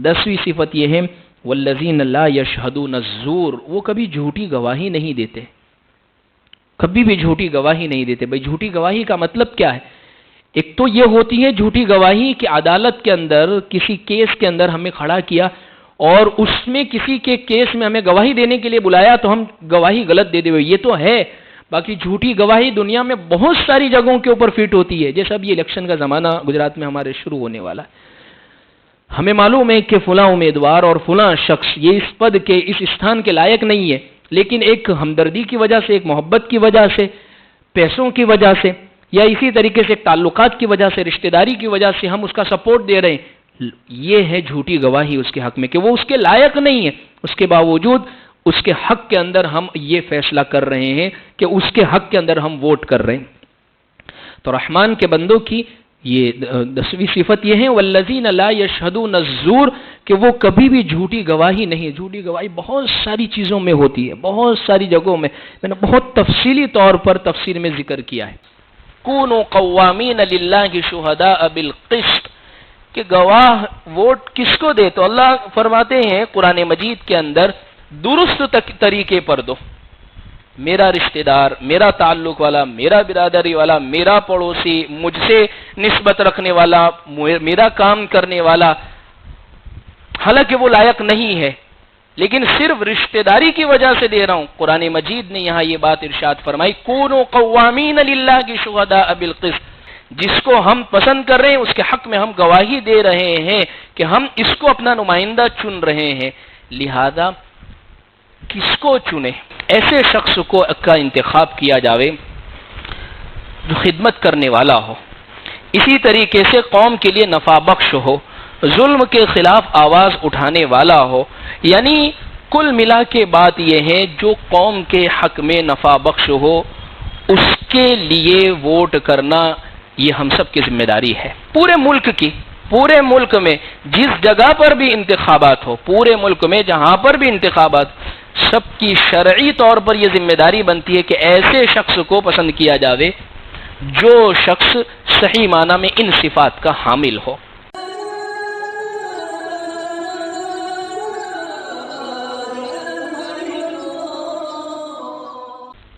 10ویں صفت یہ ہے والذین لا یشہدون الزور، وہ کبھی جھوٹی گواہی نہیں دیتے، کبھی بھی جھوٹی گواہی نہیں دیتے۔ بھئی جھوٹی گواہی کا مطلب کیا ہے؟ ایک تو یہ ہوتی ہے جھوٹی گواہی کہ عدالت کے اندر کسی کیس کے اندر ہمیں کھڑا کیا اور اس میں کسی کے کیس میں ہمیں گواہی دینے کے لیے بلایا تو ہم گواہی غلط دے دے ہوئے، یہ تو ہے۔ باقی جھوٹی گواہی دنیا میں بہت ساری جگہوں کے اوپر فٹ ہوتی ہے، جیسا اب یہ الیکشن کا زمانہ گجرات میں ہمارے شروع ہونے والا ہے، ہمیں معلوم ہے کہ فلاں امیدوار اور فلاں شخص یہ اس پد کے اس استھان کے لائق نہیں ہے، لیکن ایک ہمدردی کی وجہ سے، ایک محبت کی وجہ سے، پیسوں کی وجہ سے، یا اسی طریقے سے تعلقات کی وجہ سے، رشتہ داری کی وجہ سے ہم اس کا سپورٹ دے رہے ہیں، یہ ہے جھوٹی گواہی اس کے حق میں کہ وہ اس کے لائق نہیں ہے، اس کے باوجود اس کے حق کے اندر ہم یہ فیصلہ کر رہے ہیں کہ اس کے حق کے اندر ہم ووٹ کر رہے ہیں۔ تو رحمان کے بندوں کی یہ 10ویں صفت یہ ہے والذین لا یشہدون الزور، کہ وہ کبھی بھی جھوٹی گواہی نہیں۔ جھوٹی گواہی بہت ساری چیزوں میں ہوتی ہے، بہت ساری جگہوں میں نے بہت تفصیلی طور پر تفسیر میں ذکر کیا ہے۔ کونوا قوامین للہ شہداء بالقسط، کہ گواہ ووٹ کس کو دے؟ تو اللہ فرماتے ہیں قرآن مجید کے اندر درست طریقے پر دو۔ میرا رشتہ دار، میرا تعلق والا، میرا برادری والا، میرا پڑوسی، مجھ سے نسبت رکھنے والا، میرا کام کرنے والا، حالانکہ وہ لائق نہیں ہے لیکن صرف رشتہ داری کی وجہ سے دے رہا ہوں۔ قرآن مجید نے یہاں یہ بات ارشاد فرمائی کونوا قوامین للہ شہداء بالقسط، جس کو ہم پسند کر رہے ہیں اس کے حق میں ہم گواہی دے رہے ہیں کہ ہم اس کو اپنا نمائندہ چن رہے ہیں، لہذا کس کو چنے؟ ایسے شخص کو کا انتخاب کیا جاوے جو خدمت کرنے والا ہو، اسی طریقے سے قوم کے لیے نفع بخش ہو، ظلم کے خلاف آواز اٹھانے والا ہو، یعنی کل ملا کے بات یہ ہے جو قوم کے حق میں نفع بخش ہو اس کے لیے ووٹ کرنا یہ ہم سب کی ذمہ داری ہے، پورے ملک کی۔ پورے ملک میں جس جگہ پر بھی انتخابات ہو، پورے ملک میں جہاں پر بھی انتخابات، سب کی شرعی طور پر یہ ذمہ داری بنتی ہے کہ ایسے شخص کو پسند کیا جاوے جو شخص صحیح معنی میں ان صفات کا حامل ہو۔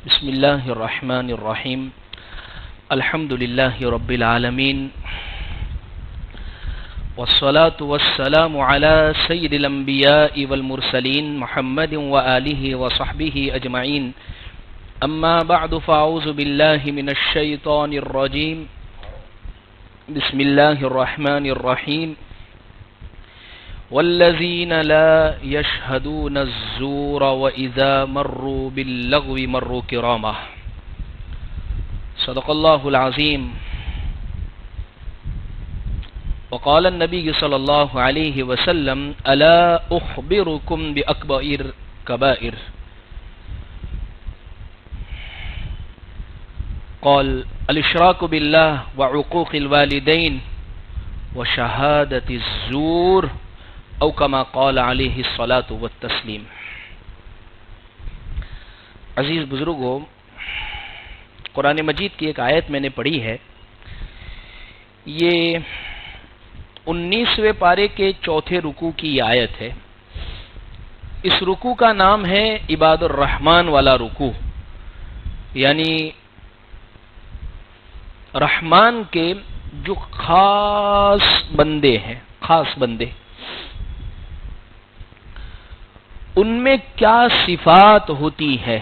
بسم اللہ الرحمن الرحیم، الحمد للہ رب العالمین، والصلاة والسلام على سید الانبیاء والمرسلین محمد وآلہ وصحبہ اجمعین، اما بعد فاعوذ باللہ من الشیطان الرجیم، بسم اللہ الرحمن الرحیم، والذین لا یشہدون الزور وإذا مروا باللغو مروا کرامہ۔ صدق اللہ العظیم۔ وقال النبی صلی اللہ علیہ وسلم الا اخبرکم باکبر کبائر، قال الاشراک باللہ وعقوق الوالدین وشہادت الزور، او کما قال علیہ الصلاۃ والتسلیم۔ عزیز بزرگوں، قرآن مجید کی ایک آیت میں نے پڑھی ہے، یہ 19ویں پارے کے چوتھے رکوع کی آیت ہے۔ اس رکوع کا نام ہے عباد الرحمن والا رکوع، یعنی رحمان کے جو خاص بندے ہیں، خاص بندے، ان میں کیا صفات ہوتی ہے،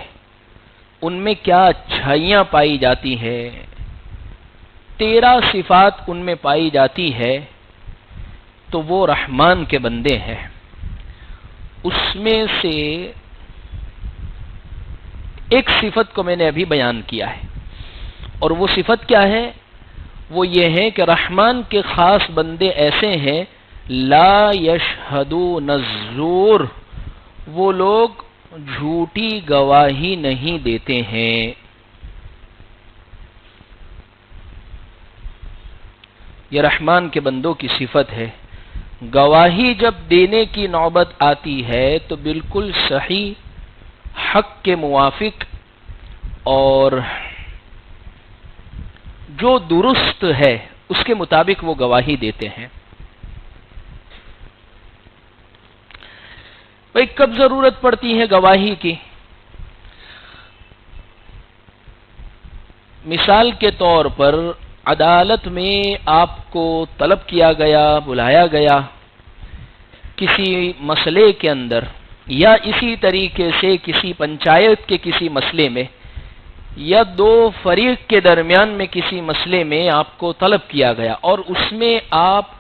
ان میں کیا اچھائیاں پائی جاتی ہے۔ 13 صفات ان میں پائی جاتی ہے تو وہ رحمان کے بندے ہیں۔ اس میں سے ایک صفت کو میں نے ابھی بیان کیا ہے، اور وہ صفت کیا ہے؟ وہ یہ ہے کہ رحمان کے خاص بندے ایسے ہیں لا یشہدون الزور، وہ لوگ جھوٹی گواہی نہیں دیتے ہیں۔ یہ رحمان کے بندوں کی صفت ہے۔ گواہی جب دینے کی نوبت آتی ہے تو بالکل صحیح، حق کے موافق اور جو درست ہے اس کے مطابق وہ گواہی دیتے ہیں۔ بھئی کب ضرورت پڑتی ہے گواہی کی؟ مثال کے طور پر عدالت میں آپ کو طلب کیا گیا، بلایا گیا کسی مسئلے کے اندر، یا اسی طریقے سے کسی پنچایت کے کسی مسئلے میں، یا دو فریق کے درمیان میں کسی مسئلے میں آپ کو طلب کیا گیا، اور اس میں آپ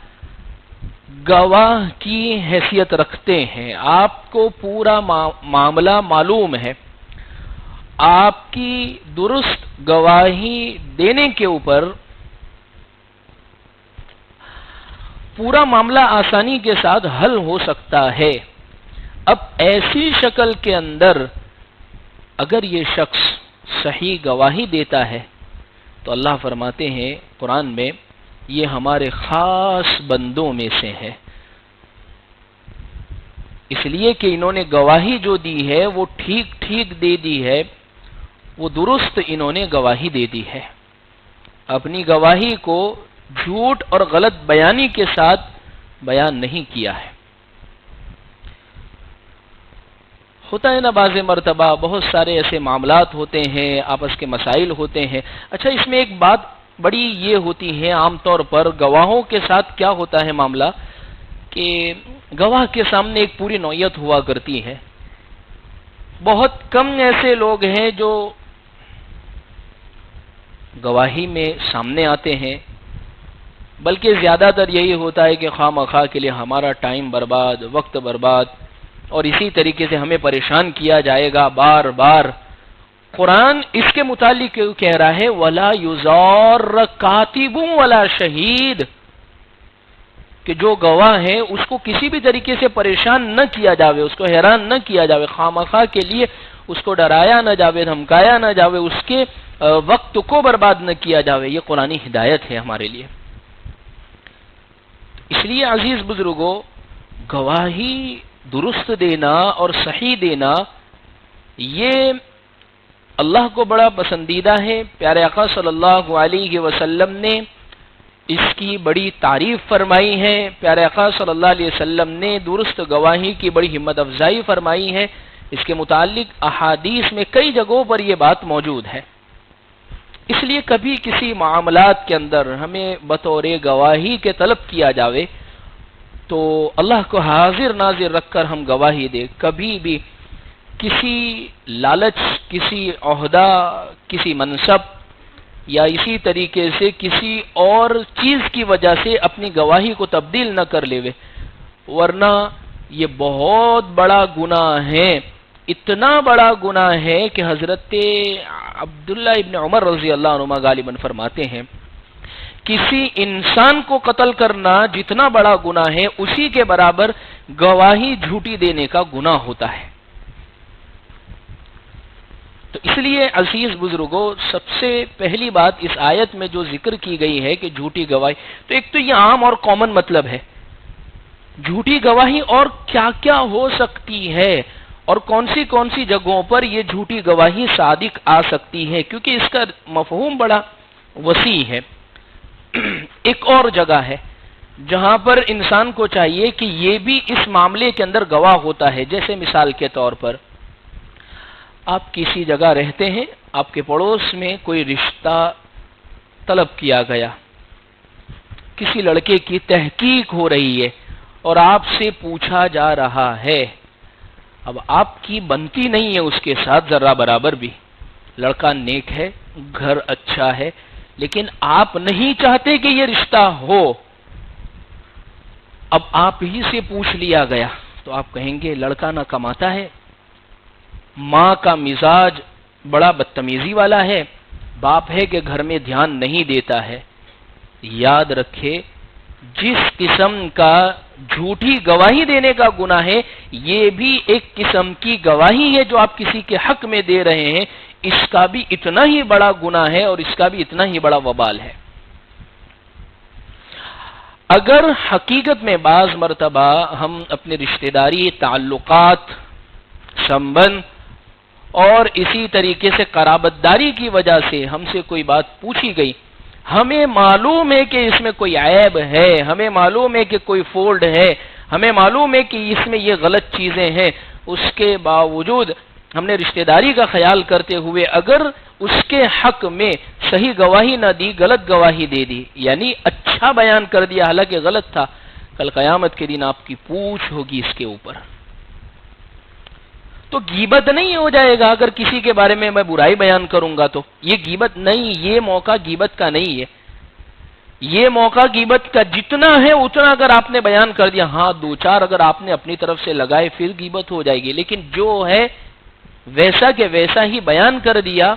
گواہ کی حیثیت رکھتے ہیں، آپ کو پورا معاملہ معلوم ہے، آپ کی درست گواہی دینے کے اوپر پورا معاملہ آسانی کے ساتھ حل ہو سکتا ہے۔ اب ایسی شکل کے اندر اگر یہ شخص صحیح گواہی دیتا ہے تو اللہ فرماتے ہیں قرآن میں، یہ ہمارے خاص بندوں میں سے ہے، اس لیے کہ انہوں نے گواہی جو دی ہے وہ ٹھیک ٹھیک دے دی ہے، وہ درست انہوں نے گواہی دے دی ہے، اپنی گواہی کو جھوٹ اور غلط بیانی کے ساتھ بیان نہیں کیا ہے۔ ہوتا ہے نا بعض مرتبہ بہت سارے ایسے معاملات ہوتے ہیں، آپس کے مسائل ہوتے ہیں۔ اچھا، اس میں ایک بات بڑی یہ ہوتی ہے، عام طور پر گواہوں کے ساتھ کیا ہوتا ہے معاملہ کہ گواہ کے سامنے ایک پوری نوعیت ہوا کرتی ہے۔ بہت کم ایسے لوگ ہیں جو گواہی میں سامنے آتے ہیں، بلکہ زیادہ تر یہی ہوتا ہے کہ خواہ مخواہ کے لیے ہمارا ٹائم برباد، وقت برباد، اور اسی طریقے سے ہمیں پریشان کیا جائے گا بار بار۔ قرآن اس کے متعلق کہہ رہا ہے وَلَا يُزَارَ كَاتِبٌ وَلَا شَهِيدٌ، کہ جو گواہ ہے اس کو کسی بھی طریقے سے پریشان نہ کیا جاوے، اس کو حیران نہ کیا جاوے، خواہ مخواہ کے لیے اس کو ڈرایا نہ جاوے، دھمکایا نہ جاوے، اس کے وقت کو برباد نہ کیا جاوے۔ یہ قرآنی ہدایت ہے ہمارے لیے۔ اس لیے عزیز بزرگوں، گواہی درست دینا اور صحیح دینا یہ اللہ کو بڑا پسندیدہ ہے۔ پیارے آقا صلی اللہ علیہ وسلم نے اس کی بڑی تعریف فرمائی ہے۔ پیارے آقا صلی اللہ علیہ وسلم نے درست گواہی کی بڑی ہمت افزائی فرمائی ہے۔ اس کے متعلق احادیث میں کئی جگہوں پر یہ بات موجود ہے۔ اس لیے کبھی کسی معاملات کے اندر ہمیں بطور گواہی کے طلب کیا جاوے تو اللہ کو حاضر ناظر رکھ کر ہم گواہی دیں۔ کبھی بھی کسی لالچ، کسی عہدہ، کسی منصب یا اسی طریقے سے کسی اور چیز کی وجہ سے اپنی گواہی کو تبدیل نہ کر لیوے، ورنہ یہ بہت بڑا گناہ ہے۔ اتنا بڑا گناہ ہے کہ حضرت عبداللہ ابن عمر رضی اللہ عنہ غالباً فرماتے ہیں کسی انسان کو قتل کرنا جتنا بڑا گناہ ہے اسی کے برابر گواہی جھوٹی دینے کا گناہ ہوتا ہے۔ تو اس لیے عزیز بزرگوں، سب سے پہلی بات اس آیت میں جو ذکر کی گئی ہے کہ جھوٹی گواہی، تو ایک تو یہ عام اور کامن مطلب ہے۔ جھوٹی گواہی اور کیا کیا ہو سکتی ہے اور کون سی جگہوں پر یہ جھوٹی گواہی صادق آ سکتی ہے، کیونکہ اس کا مفہوم بڑا وسیع ہے۔ ایک اور جگہ ہے جہاں پر انسان کو چاہیے کہ یہ بھی اس معاملے کے اندر گواہ ہوتا ہے، جیسے مثال کے طور پر آپ کسی جگہ رہتے ہیں، آپ کے پڑوس میں کوئی رشتہ طلب کیا گیا، کسی لڑکے کی تحقیق ہو رہی ہے اور آپ سے پوچھا جا رہا ہے۔ اب آپ کی بنتی نہیں ہے اس کے ساتھ ذرہ برابر بھی، لڑکا نیک ہے، گھر اچھا ہے، لیکن آپ نہیں چاہتے کہ یہ رشتہ ہو۔ اب آپ ہی سے پوچھ لیا گیا تو آپ کہیں گے لڑکا نہ کماتا ہے، ماں کا مزاج بڑا بدتمیزی والا ہے، باپ ہے کہ گھر میں دھیان نہیں دیتا ہے۔ یاد رکھے، جس قسم کا جھوٹی گواہی دینے کا گناہ ہے، یہ بھی ایک قسم کی گواہی ہے جو آپ کسی کے حق میں دے رہے ہیں، اس کا بھی اتنا ہی بڑا گناہ ہے اور اس کا بھی اتنا ہی بڑا وبال ہے۔ اگر حقیقت میں بعض مرتبہ ہم اپنے رشتہ داری، تعلقات، سنبند اور اسی طریقے سے قرابت داری کی وجہ سے ہم سے کوئی بات پوچھی گئی، ہمیں معلوم ہے کہ اس میں کوئی عیب ہے، ہمیں معلوم ہے کہ کوئی فولٹ ہے، ہمیں معلوم ہے کہ اس میں یہ غلط چیزیں ہیں، اس کے باوجود ہم نے رشتہ داری کا خیال کرتے ہوئے اگر اس کے حق میں صحیح گواہی نہ دی، غلط گواہی دے دی، یعنی اچھا بیان کر دیا حالانکہ غلط تھا، کل قیامت کے دن آپ کی پوچھ ہوگی اس کے اوپر. تو غیبت نہیں ہو جائے گا اگر کسی کے بارے میں برائی بیان کروں گا تو. یہ غیبت نہیں، یہ موقع غیبت کا نہیں ہے. یہ موقع غیبت کا جتنا ہے اتنا اگر آپ نے بیان کر دیا، ہاں دو چار اگر آپ نے اپنی طرف سے لگائے پھر غیبت ہو جائے گی، لیکن جو ہے ویسا کہ ویسا ہی بیان کر دیا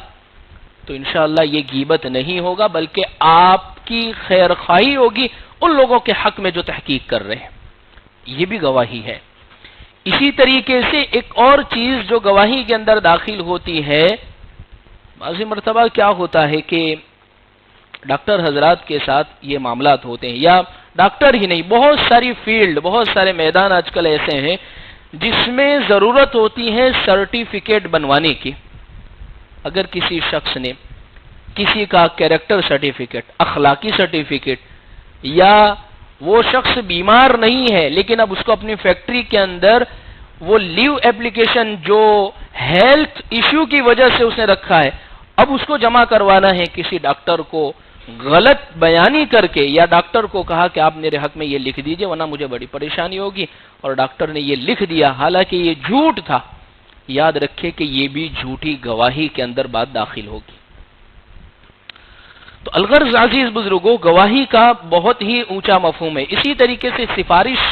تو انشاءاللہ یہ غیبت نہیں ہوگا، بلکہ آپ کی خیر خواہی ہوگی ان لوگوں کے حق میں جو تحقیق کر رہے ہیں. یہ بھی گواہی ہے. اسی طریقے سے ایک اور چیز جو گواہی کے اندر داخل ہوتی ہے، بعضی مرتبہ کیا ہوتا ہے کہ ڈاکٹر حضرات کے ساتھ یہ معاملات ہوتے ہیں، یا ڈاکٹر ہی نہیں، بہت ساری فیلڈ، بہت سارے میدان آج کل ایسے ہیں جس میں ضرورت ہوتی ہے سرٹیفکیٹ بنوانے کی. اگر کسی شخص نے کسی کا کیریکٹر سرٹیفکیٹ، اخلاقی سرٹیفکیٹ، یا وہ شخص بیمار نہیں ہے لیکن اب اس کو اپنی فیکٹری کے اندر وہ لیو ایپلیکیشن جو ہیلتھ ایشو کی وجہ سے اس نے رکھا ہے، اب اس کو جمع کروانا ہے کسی ڈاکٹر کو، غلط بیانی کر کے، یا ڈاکٹر کو کہا کہ آپ میرے حق میں یہ لکھ دیجئے ورنہ مجھے بڑی پریشانی ہوگی، اور ڈاکٹر نے یہ لکھ دیا حالانکہ یہ جھوٹ تھا. یاد رکھے کہ یہ بھی جھوٹی گواہی کے اندر بات داخل ہوگی. تو الغرض عزیز بزرگوں، گواہی کا بہت ہی اونچا مفہوم ہے. اسی طریقے سے سفارش،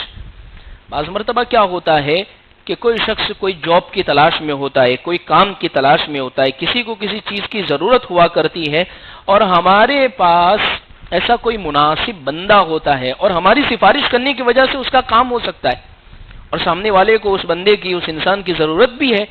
بعض مرتبہ کیا ہوتا ہے کہ کوئی شخص کوئی جاب کی تلاش میں ہوتا ہے، کوئی کام کی تلاش میں ہوتا ہے، کسی کو کسی چیز کی ضرورت ہوا کرتی ہے اور ہمارے پاس ایسا کوئی مناسب بندہ ہوتا ہے اور ہماری سفارش کرنے کی وجہ سے اس کا کام ہو سکتا ہے، اور سامنے والے کو اس بندے کی، اس انسان کی ضرورت بھی ہے.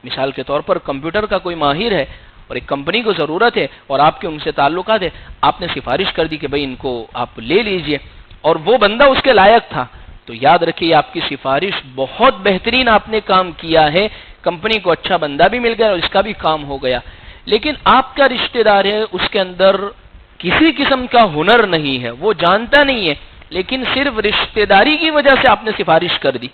مثال کے طور پر کمپیوٹر کا کوئی ماہر ہے اور ایک کمپنی کو ضرورت ہے اور آپ کے ان سے تعلقات ہے، آپ نے سفارش کر دی کہ بھئی ان کو آپ لے لیجئے، اور وہ بندہ اس کے لائق تھا، تو یاد رکھیے آپ کی سفارش بہت بہترین آپ نے کام کیا ہے، کمپنی کو اچھا بندہ بھی مل گیا اور اس کا بھی کام ہو گیا. لیکن آپ کا رشتہ دار ہے، اس کے اندر کسی قسم کا ہنر نہیں ہے، وہ جانتا نہیں ہے، لیکن صرف رشتہ داری کی وجہ سے آپ نے سفارش کر دی.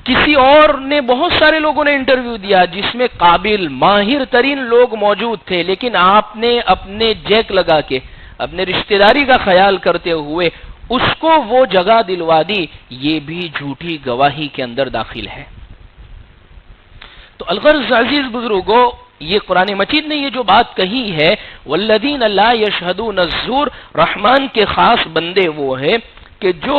کسی اور نے، بہت سارے لوگوں نے انٹرویو دیا جس میں قابل، ماہر ترین لوگ موجود تھے، لیکن آپ نے اپنے جیک لگا کے، اپنے رشتہ داری کا خیال کرتے ہوئے اس کو وہ جگہ دلوا دی. یہ بھی جھوٹی گواہی کے اندر داخل ہے. تو الغرض عزیز بزرگوں، یہ قرآن مجید نے یہ جو بات کہی ہے، والذین لا یشہدون الزور، رحمان کے خاص بندے وہ ہیں کہ جو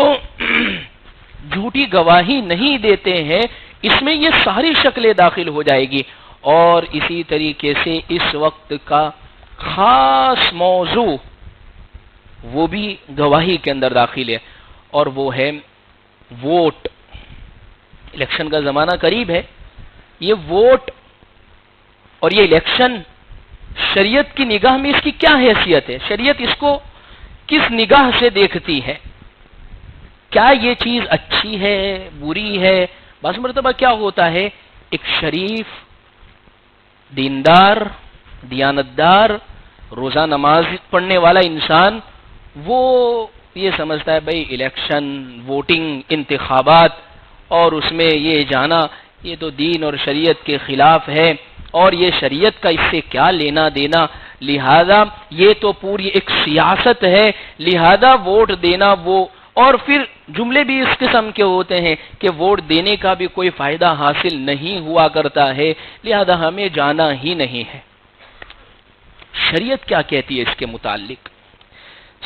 جھوٹی گواہی نہیں دیتے ہیں، اس میں یہ ساری شکلیں داخل ہو جائے گی. اور اسی طریقے سے اس وقت کا خاص موضوع وہ بھی گواہی کے اندر داخل ہے، اور وہ ہے ووٹ. الیکشن کا زمانہ قریب ہے. یہ ووٹ اور یہ الیکشن شریعت کی نگاہ میں اس کی کیا حیثیت ہے؟ شریعت اس کو کس نگاہ سے دیکھتی ہے؟ کیا یہ چیز اچھی ہے، بری ہے؟ بعض مرتبہ کیا ہوتا ہے، ایک شریف، دیندار، دیانتدار، روزہ نماز پڑھنے والا انسان، وہ یہ سمجھتا ہے بھئی الیکشن، ووٹنگ، انتخابات اور اس میں یہ جانا، یہ تو دین اور شریعت کے خلاف ہے اور یہ شریعت کا اس سے کیا لینا دینا، لہذا یہ تو پوری ایک سیاست ہے، لہذا ووٹ دینا وہ، اور پھر جملے بھی اس قسم کے ہوتے ہیں کہ ووٹ دینے کا بھی کوئی فائدہ حاصل نہیں ہوا کرتا ہے، لہذا ہمیں جانا ہی نہیں ہے. شریعت کیا کہتی ہے اس کے متعلق؟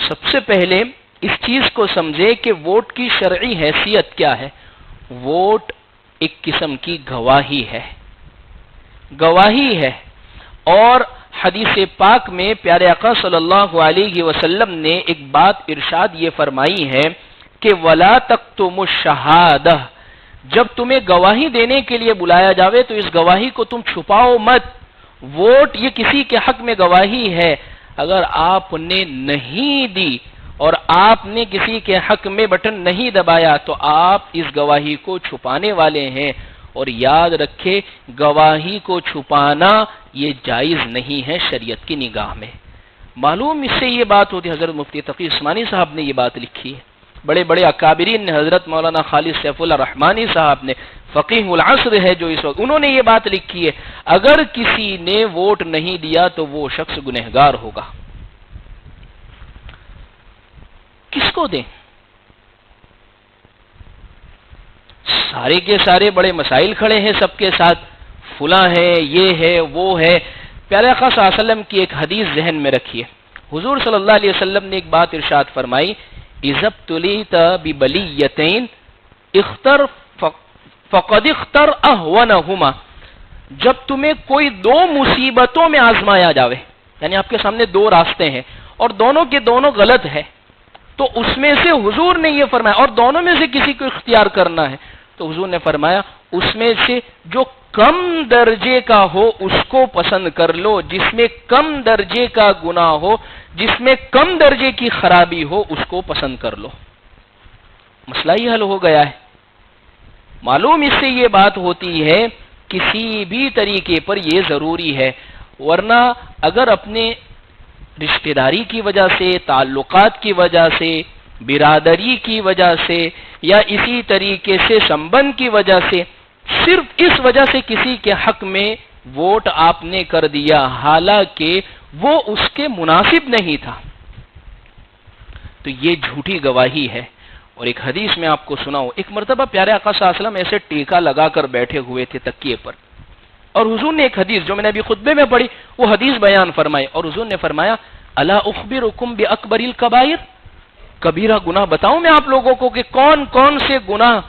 سب سے پہلے اس چیز کو سمجھے کہ ووٹ کی شرعی حیثیت کیا ہے. ووٹ ایک قسم کی گواہی ہے، گواہی ہے. اور حدیث پاک میں پیارے آقا صلی اللہ علیہ وسلم نے ایک بات ارشاد یہ فرمائی ہے کہ وَلَا تَكْتُمُ الشَّهَادَةَ، جب تمہیں گواہی دینے کے لیے بلایا جاوے تو اس گواہی کو تم چھپاؤ مت. ووٹ یہ کسی کے حق میں گواہی ہے، اگر آپ نے نہیں دی اور آپ نے کسی کے حق میں بٹن نہیں دبایا تو آپ اس گواہی کو چھپانے والے ہیں. اور یاد رکھے گواہی کو چھپانا یہ جائز نہیں ہے شریعت کی نگاہ میں. معلوم اس سے یہ بات ہوتی ہے، حضرت مفتی تقی عثمانی صاحب نے یہ بات لکھی ہے، بڑے بڑے اکابرین نے، حضرت مولانا خالد سیف اللہ رحمانی صاحب نے، فقیہ العصر ہے جو اس وقت، انہوں نے یہ بات لکھی ہے، اگر کسی نے ووٹ نہیں دیا تو وہ شخص گنہگار ہوگا۔ کس کو دیں؟ سارے کے سارے بڑے مسائل کھڑے ہیں سب کے ساتھ، فلاں ہے، یہ ہے، وہ ہے۔ پیارے آقا صلی اللہ علیہ وسلم کی ایک حدیث ذہن میں رکھیے، حضور صلی اللہ علیہ وسلم نے ایک بات ارشاد فرمائی، اذا ابتلیت ببلیتین اختر فقد اختر اہونہما، جب تمہیں کوئی دو مصیبتوں میں آزمایا جاوے، یعنی آپ کے سامنے دو راستے ہیں اور دونوں کے دونوں غلط ہے، تو اس میں سے حضور نے یہ فرمایا، اور دونوں میں سے کسی کو اختیار کرنا ہے، تو حضور نے فرمایا اس میں سے جو کم درجے کا ہو اس کو پسند کر لو، جس میں کم درجے کا گناہ ہو، جس میں کم درجے کی خرابی ہو، اس کو پسند کر لو۔ مسئلہ ہی حل ہو گیا ہے۔ معلوم اس سے یہ بات ہوتی ہے کسی بھی طریقے پر یہ ضروری ہے، ورنہ اگر اپنے رشتہ داری کی وجہ سے، تعلقات کی وجہ سے، برادری کی وجہ سے، یا اسی طریقے سے سمبند کی وجہ سے، صرف اس وجہ سے کسی کے حق میں ووٹ آپ نے کر دیا حالانکہ وہ اس کے مناسب نہیں تھا، تو یہ جھوٹی گواہی ہے۔ اور ایک حدیث میں آپ کو سناؤں، ایک مرتبہ پیارے آقا صلی اللہ علیہ وسلم ایسے ٹیکا لگا کر بیٹھے ہوئے تھے تکیے پر، اور حضور نے ایک حدیث جو میں نے ابھی خطبے میں پڑھی وہ حدیث بیان فرمائی، اور حضور نے فرمایا الا اخبرکم باکبر الکبائر، کبیرہ گناہ بتاؤں میں آپ لوگوں کو کہ کون کون سے گناہ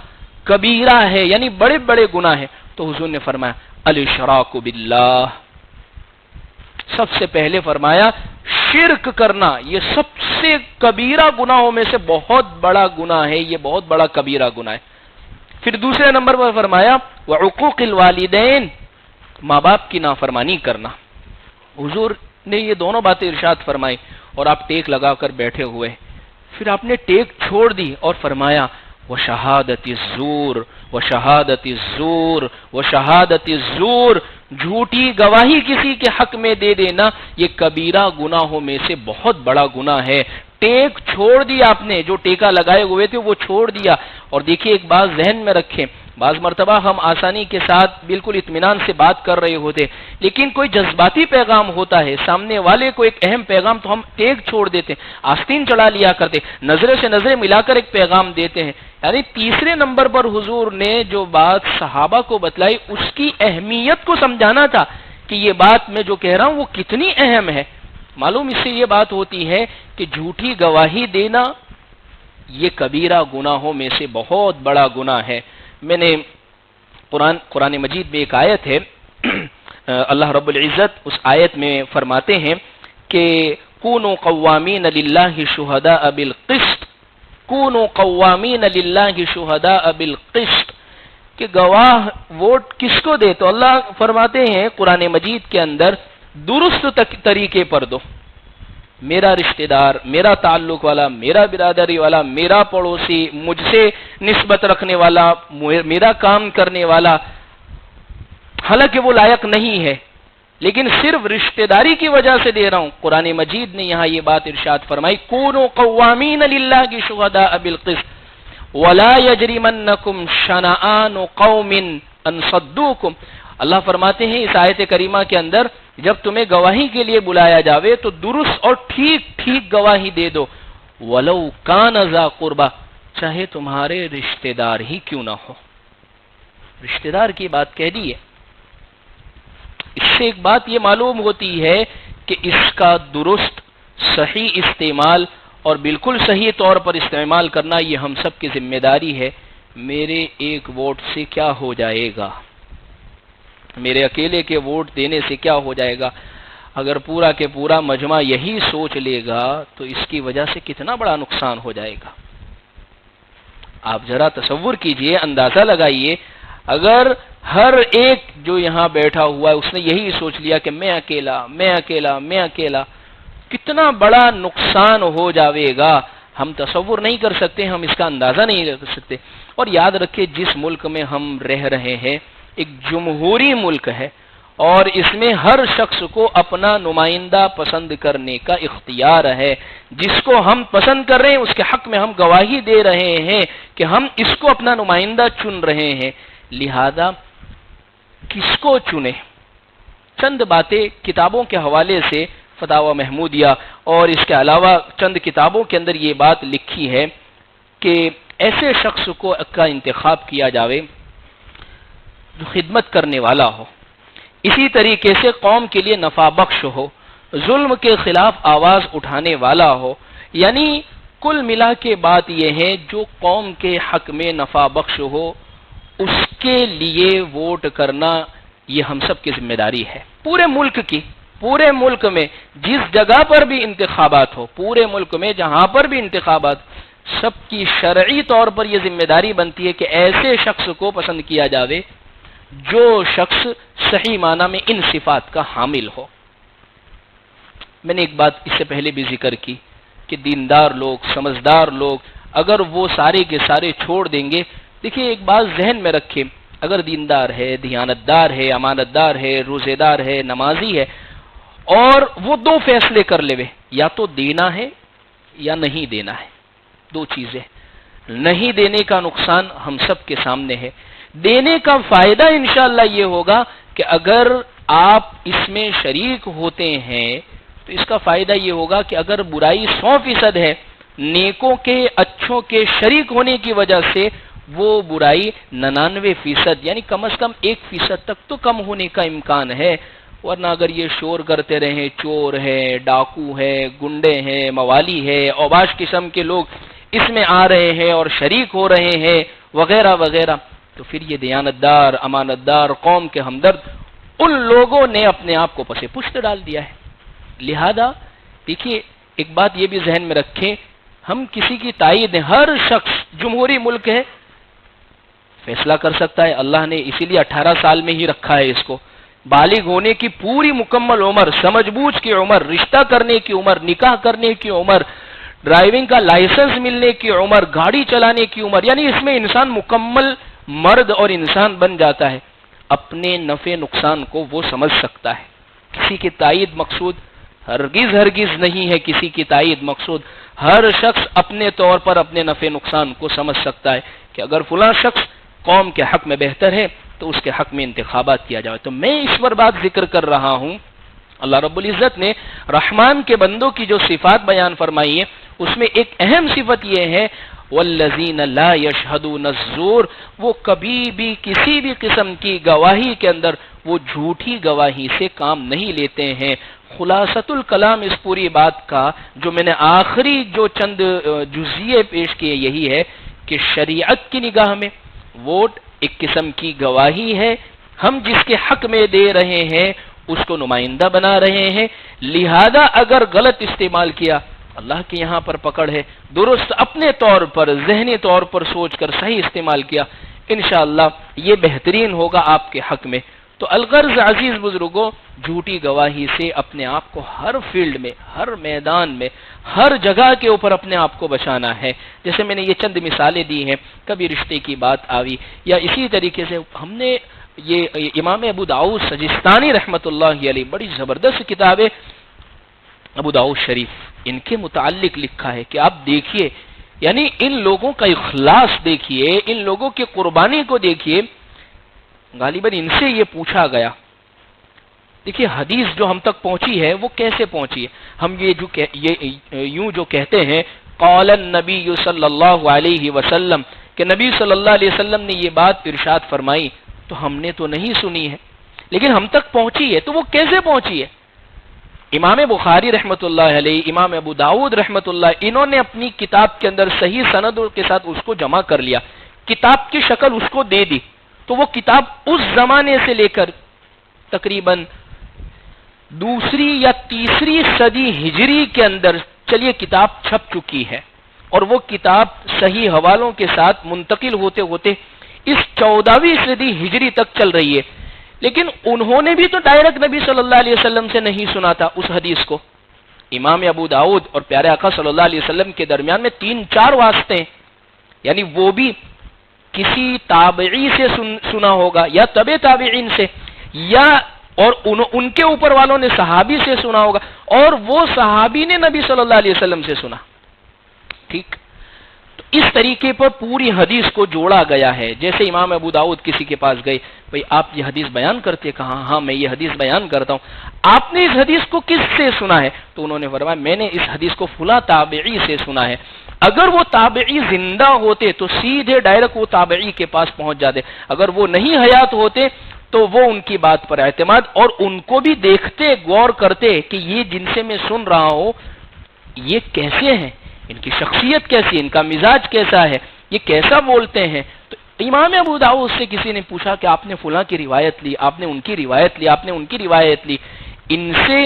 کبیرہ ہے، یعنی بڑے بڑے گناہ ہیں؟ تو حضور نے فرمایا الاشراک باللہ، سب سے پہلے فرمایا شرک کرنا، یہ سب سے کبیرہ گناہوں میں سے بہت بڑا گناہ ہے، یہ بہت بڑا کبیرہ گناہ ہے۔ پھر دوسرے نمبر پر فرمایا وعقوق الوالدین، ماں باپ کی نافرمانی کرنا۔ حضور نے یہ دونوں باتیں ارشاد فرمائی اور آپ ٹیک لگا کر بیٹھے ہوئے، پھر آپ نے ٹیک چھوڑ دی اور فرمایا وشہادت الزور، وشہادت الزور، وشہادت الزور، جھوٹی گواہی کسی کے حق میں دے دینا یہ کبیرہ گناہوں میں سے بہت بڑا گناہ ہے۔ ٹیک چھوڑ دیا آپ نے، جو ٹیکا لگائے ہوئے تھے وہ چھوڑ دیا۔ اور دیکھیے ایک بات ذہن میں رکھیں، بعض مرتبہ ہم آسانی کے ساتھ بالکل اطمینان سے بات کر رہے ہوتے، لیکن کوئی جذباتی پیغام ہوتا ہے، سامنے والے کو ایک اہم پیغام، تو ہم ٹیک چھوڑ دیتے، آستین چڑھا لیا کرتے، نظریں سے نظریں ملا کر ایک پیغام دیتے ہیں۔ یعنی تیسرے نمبر پر حضور نے جو بات صحابہ کو بتلائی اس کی اہمیت کو سمجھانا تھا کہ یہ بات میں جو کہہ رہا ہوں وہ کتنی اہم ہے۔ معلوم اس سے یہ بات ہوتی ہے کہ جھوٹی گواہی دینا یہ کبیرہ گناہوں میں سے بہت بڑا گناہ ہے۔ میں نے قرآن مجید میں ایک آیت ہے، اللہ رب العزت اس آیت میں فرماتے ہیں کہ کونوا قوامین للہ شہداء بالقسط، کونوا قوامین للہ شہداء بالقسط، کہ گواہ ووٹ کس کو دے؟ تو اللہ فرماتے ہیں قرآن مجید کے اندر درست طریقے پر دو، میرا رشتہ دار، میرا تعلق والا، میرا برادری والا، میرا پڑوسی، مجھ سے نسبت رکھنے والا، میرا کام کرنے والا، حالانکہ وہ لائق نہیں ہے لیکن صرف رشتہ داری کی وجہ سے دے رہا ہوں۔ قرآن مجید نے یہاں یہ بات ارشاد فرمائی کونوا قوامین للہ شہداء بالقسط ولا یجرمنکم شنآن قوم ان صدوکم۔ اللہ فرماتے ہیں اس آیت کریمہ کے اندر جب تمہیں گواہی کے لیے بلایا جاوے تو درست اور ٹھیک ٹھیک گواہی دے دو، ولو کان ذا قربا، چاہے تمہارے رشتہ دار ہی کیوں نہ ہو۔ رشتہ دار کی بات کہہ دی ہے، اس سے ایک بات یہ معلوم ہوتی ہے کہ اس کا درست صحیح استعمال اور بالکل صحیح طور پر استعمال کرنا یہ ہم سب کی ذمہ داری ہے۔ میرے ایک ووٹ سے کیا ہو جائے گا، میرے اکیلے کے ووٹ دینے سے کیا ہو جائے گا؟ اگر پورا کے پورا مجمع یہی سوچ لے گا تو اس کی وجہ سے کتنا بڑا نقصان ہو جائے گا۔ آپ ذرا تصور کیجئے، اندازہ لگائیے، اگر ہر ایک جو یہاں بیٹھا ہوا ہے اس نے یہی سوچ لیا کہ میں اکیلا، میں اکیلا، میں اکیلا، کتنا بڑا نقصان ہو جاوے گا، ہم تصور نہیں کر سکتے، ہم اس کا اندازہ نہیں کر سکتے۔ اور یاد رکھیں جس ملک میں ہم رہ رہے ہیں ایک جمہوری ملک ہے، اور اس میں ہر شخص کو اپنا نمائندہ پسند کرنے کا اختیار ہے. جس کو ہم پسند کر رہے ہیں اس کے حق میں ہم گواہی دے رہے ہیں کہ ہم اس کو اپنا نمائندہ چن رہے ہیں. لہذا کس کو چنے؟ چند باتیں کتابوں کے حوالے سے فتاوی محمودیہ اور اس کے علاوہ چند کتابوں کے اندر یہ بات لکھی ہے کہ ایسے شخص کو کا انتخاب کیا جاوے جو خدمت کرنے والا ہو، اسی طریقے سے قوم کے لیے نفع بخش ہو، ظلم کے خلاف آواز اٹھانے والا ہو. یعنی کل ملا کے بات یہ ہے جو قوم کے حق میں نفع بخش ہو اس کے لیے ووٹ کرنا یہ ہم سب کی ذمہ داری ہے. پورے ملک کی، پورے ملک میں جس جگہ پر بھی انتخابات ہو، پورے ملک میں جہاں پر بھی انتخابات، سب کی شرعی طور پر یہ ذمہ داری بنتی ہے کہ ایسے شخص کو پسند کیا جاوے جو شخص صحیح معنی میں ان صفات کا حامل ہو. میں نے ایک بات اس سے پہلے بھی ذکر کی کہ دیندار لوگ، سمجھدار لوگ اگر وہ سارے کے سارے چھوڑ دیں گے، دیکھیں ایک بات ذہن میں رکھیں، اگر دیندار ہے، دیانتدار ہے، امانتدار ہے، روزے دار ہے، نمازی ہے اور وہ دو فیصلے کر لے، یا تو دینا ہے یا نہیں دینا ہے، دو چیزیں. نہیں دینے کا نقصان ہم سب کے سامنے ہے. دینے کا فائدہ انشاءاللہ یہ ہوگا کہ اگر آپ اس میں شریک ہوتے ہیں تو اس کا فائدہ یہ ہوگا کہ اگر برائی 100% ہے، نیکوں کے اچھوں کے شریک ہونے کی وجہ سے وہ برائی 99% یعنی کم از کم 1% تک تو کم ہونے کا امکان ہے. ورنہ اگر یہ شور کرتے رہیں، چور ہے، ڈاکو ہے، گنڈے ہیں، موالی ہے، اوباش قسم کے لوگ اس میں آ رہے ہیں اور شریک ہو رہے ہیں وغیرہ وغیرہ، تو پھر یہ دیانتدار، امانتدار، قوم کے ہمدرد ان لوگوں نے اپنے آپ کو پس پشت ڈال دیا ہے. لہذا دیکھیے ایک بات یہ بھی ذہن میں رکھیں، ہم کسی کی تائید ہیں، ہر شخص، جمہوری ملک ہے، فیصلہ کر سکتا ہے. اللہ نے اسی لیے 18 سال میں ہی رکھا ہے اس کو. بالغ ہونے کی پوری مکمل عمر، سمجھ بوجھ کی عمر، رشتہ کرنے کی عمر، نکاح کرنے کی عمر، ڈرائیونگ کا لائسنس ملنے کی عمر، گاڑی چلانے کی عمر، یعنی اس میں انسان مکمل مرد اور انسان بن جاتا ہے. اپنے نفع نقصان کو وہ سمجھ سکتا ہے. کسی کی تائید مقصود ہرگز ہرگز نہیں ہے، کسی کی تائید مقصود. ہر شخص اپنے طور پر اپنے نفع نقصان کو سمجھ سکتا ہے کہ اگر فلاں شخص قوم کے حق میں بہتر ہے تو اس کے حق میں انتخابات کیا جائے. تو میں اس پر بات ذکر کر رہا ہوں. اللہ رب العزت نے رحمان کے بندوں کی جو صفات بیان فرمائی ہے اس میں ایک اہم صفت یہ ہے والذین لا یشہدون الزور، وہ کبھی بھی کسی بھی قسم کی گواہی کے اندر وہ جھوٹی گواہی سے کام نہیں لیتے ہیں. خلاصۃ الکلام اس پوری بات کا جو میں نے آخری جو چند جزئیے پیش کیے یہی ہے کہ شریعت کی نگاہ میں ووٹ ایک قسم کی گواہی ہے. ہم جس کے حق میں دے رہے ہیں اس کو نمائندہ بنا رہے ہیں. لہذا اگر غلط استعمال کیا، اللہ کے یہاں پر پکڑ ہے. درست اپنے طور پر، ذہنی طور پر سوچ کر صحیح استعمال کیا، انشاءاللہ یہ بہترین ہوگا آپ کے حق میں. تو الغرض عزیز بزرگوں، جھوٹی گواہی سے اپنے آپ کو ہر فیلڈ میں، ہر میدان میں، ہر جگہ کے اوپر اپنے آپ کو بچانا ہے. جیسے میں نے یہ چند مثالیں دی ہیں، کبھی رشتے کی بات آئی، یا اسی طریقے سے ہم نے یہ امام ابو داؤد سجستانی رحمۃ اللہ علیہ بڑی زبردست کتاب ہے ابو داؤد شریف، ان کے متعلق لکھا ہے کہ آپ دیکھیے، یعنی ان لوگوں کا اخلاص دیکھیے، ان لوگوں کی قربانی کو دیکھیے. غالباً ان سے یہ پوچھا گیا، دیکھیے حدیث جو ہم تک پہنچی ہے وہ کیسے پہنچی ہے. ہم یوں جو کہتے ہیں قال النبی صلی اللہ علیہ وسلم کہ نبی صلی اللہ علیہ وسلم نے یہ بات ارشاد فرمائی، تو ہم نے تو نہیں سنی ہے لیکن ہم تک پہنچی ہے. تو وہ کیسے پہنچی ہے؟ امام بخاری رحمۃ اللہ علیہ، امام ابو داؤد رحمۃ اللہ، انہوں نے اپنی کتاب کے اندر صحیح سند کے ساتھ اس کو جمع کر لیا، کتاب کی شکل اس کو دے دی. تو وہ کتاب اس زمانے سے لے کر تقریباً 2 یا 3 صدی ہجری کے اندر چلیے کتاب چھپ چکی ہے، اور وہ کتاب صحیح حوالوں کے ساتھ منتقل ہوتے ہوتے اس 14ویں صدی ہجری تک چل رہی ہے. لیکن انہوں نے بھی تو ڈائریکٹ نبی صلی اللہ علیہ وسلم سے نہیں سنا تھا اس حدیث کو. امام ابو داؤد اور پیارے آقا صلی اللہ علیہ وسلم کے درمیان میں 3-4 واسطے ہیں، یعنی وہ بھی کسی تابعی سے سنا ہوگا یا تبع تابعین سے، یا اور ان کے اوپر والوں نے صحابی سے سنا ہوگا، اور وہ صحابی نے نبی صلی اللہ علیہ وسلم سے سنا. ٹھیک، تو اس طریقے پر پوری حدیث کو جوڑا گیا ہے. جیسے امام ابو داؤد کسی کے پاس گئے، بھئی آپ یہ حدیث بیان کرتے؟ کہا ہاں میں یہ حدیث بیان کرتا ہوں. آپ نے اس حدیث کو کس سے سنا ہے؟ تو انہوں نے فرمایا میں نے اس حدیث کو فلاں تابعی سے سنا ہے. اگر وہ تابعی زندہ ہوتے تو سیدھے ڈائریکٹ وہ تابعی کے پاس پہنچ جاتے، اگر وہ نہیں حیات ہوتے تو وہ ان کی بات پر اعتماد، اور ان کو بھی دیکھتے، غور کرتے کہ یہ جن سے میں سن رہا ہوں یہ کیسے ہیں، ان کی شخصیت کیسی ہے، ان کا مزاج کیسا ہے، یہ کیسا بولتے ہیں. تو امام ابو داؤد سے کسی نے پوچھا کہ آپ نے فلاں کی روایت لی، آپ نے ان کی روایت لی، آپ نے ان کی روایت لی. ان سے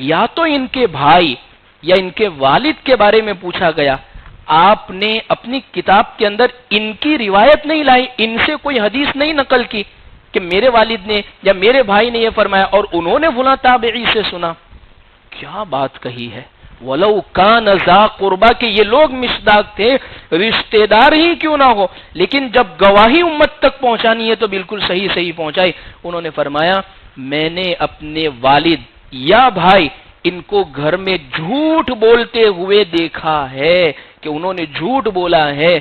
یا تو ان کے بھائی یا ان کے والد کے بارے میں پوچھا گیا، آپ نے اپنی کتاب کے اندر ان کی روایت نہیں لائی، ان سے کوئی حدیث نہیں نقل کی کہ میرے والد نے یا میرے بھائی نے یہ فرمایا اور انہوں نے فلاں تابعی سے سنا. کیا بات کہی ہے! وَلَوْ كَانَ ذَا قُرْبَىٰ کہ یہ لوگ مصداق تھے، رشتہ دار ہی کیوں نہ ہو، لیکن جب گواہی امت تک پہنچانی ہے تو بالکل صحیح صحیح پہنچائی. انہوں نے فرمایا میں نے اپنے والد یا بھائی ان کو گھر میں جھوٹ بولتے ہوئے دیکھا ہے کہ انہوں نے جھوٹ بولا ہے،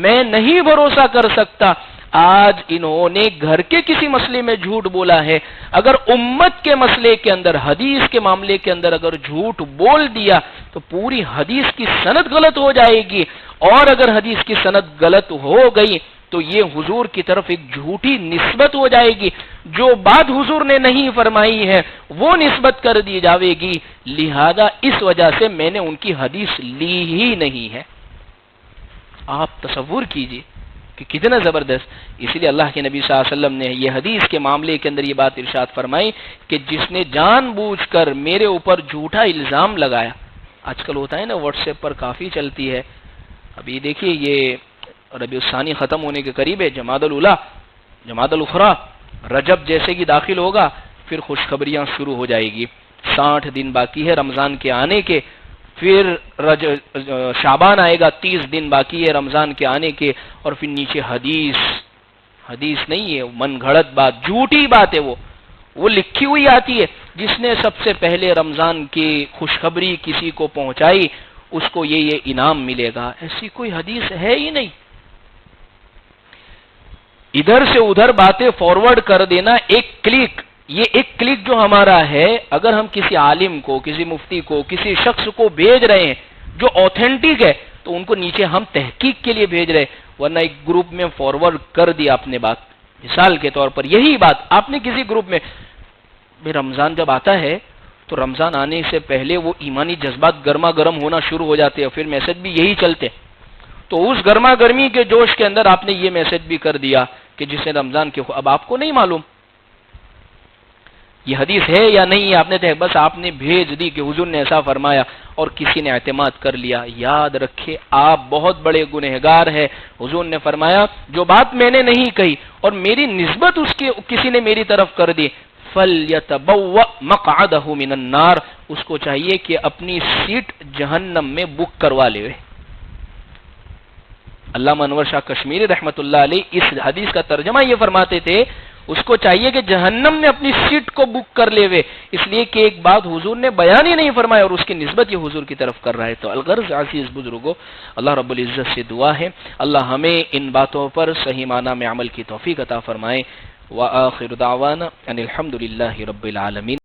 میں نہیں بھروسہ کر سکتا. آج انہوں نے گھر کے کسی مسئلے میں جھوٹ بولا ہے، اگر امت کے مسئلے کے اندر، حدیث کے معاملے کے اندر اگر جھوٹ بول دیا تو پوری حدیث کی سند غلط ہو جائے گی، اور اگر حدیث کی سند غلط ہو گئی تو یہ حضور کی طرف ایک جھوٹی نسبت ہو جائے گی، جو بات حضور نے نہیں فرمائی ہے وہ نسبت کر دی جاوے گی. لہذا اس وجہ سے میں نے ان کی حدیث لی ہی نہیں ہے. آپ تصور کیجئے کہ کتنا زبردست. اسی لیے اللہ کے نبی صلی اللہ علیہ وسلم نے یہ حدیث کے معاملے کے اندر یہ بات ارشاد فرمائی کہ جس نے جان بوجھ کر میرے اوپر جھوٹا الزام لگایا. آج کل ہوتا ہے نا، واٹس ایپ پر کافی چلتی ہے. ابھی دیکھیے یہ ربیع الثانی ختم ہونے کے قریب ہے، جمادی الاولیٰ، جمادی الاخری، رجب جیسے کہ داخل ہوگا پھر خوشخبریاں شروع ہو جائے گی. 60 دن باقی ہے رمضان کے آنے کے، پھر شعبان آئے گا، 30 دن باقی ہے رمضان کے آنے کے، اور پھر نیچے حدیث نہیں ہے، من گھڑت بات، جھوٹی بات ہے، وہ لکھی ہوئی آتی ہے. جس نے سب سے پہلے رمضان کی خوشخبری کسی کو پہنچائی اس کو یہ انعام ملے گا. ایسی کوئی حدیث ہے ہی نہیں. ادھر سے ادھر باتیں فارورڈ کر دینا، ایک کلک، یہ ایک کلک جو ہمارا ہے، اگر ہم کسی عالم کو، کسی مفتی کو، کسی شخص کو بھیج رہے ہیں جو اوتھینٹک ہے تو ان کو نیچے ہم تحقیق کے لیے بھیج رہے، ورنہ ایک گروپ میں فارورڈ کر دیا آپ نے بات. مثال کے طور پر یہی بات آپ نے کسی گروپ میں، رمضان جب آتا ہے تو رمضان آنے سے پہلے وہ ایمانی جذبات گرما گرم ہونا شروع ہو جاتے ہیں، پھر میسج بھی یہی چلتے. تو اس گرما گرمی کے جوش کے اندر آپ نے یہ میسج بھی کر دیا کہ جس نے رمضان کے، اب آپ کو نہیں معلوم یہ حدیث ہے یا نہیں ہے، آپ نے بس آپ نے بھیج دی کہ حضور نے ایسا فرمایا اور کسی نے اعتماد کر لیا. یاد رکھے آپ بہت بڑے گنہگار ہیں. حضور نے فرمایا جو بات میں نے نہیں کہی اور میری نسبت اس کے کسی نے میری طرف کر دی، فَلْيَتَبَوَّأْ مَقْعَدَهُ مِنَ النَّارِ، اس کو چاہیے کہ اپنی سیٹ جہنم میں بک کروا لے. علامہ انور شاہ کشمیری رحمت اللہ علیہ اس حدیث کا ترجمہ یہ فرماتے تھے، اس کو چاہیے کہ جہنم میں اپنی سیٹ کو بک کر لے وے، اس لیے کہ ایک بات حضور نے بیان ہی نہیں فرمایا اور اس کی نسبت یہ حضور کی طرف کر رہا ہے. تو الغرض عزیز بزرگوں، اللہ رب العزت سے دعا ہے اللہ ہمیں ان باتوں پر صحیح معنی میں عمل کی توفیق عطا فرمائے. وآخر دعوانا ان الحمد للہ رب العالمین.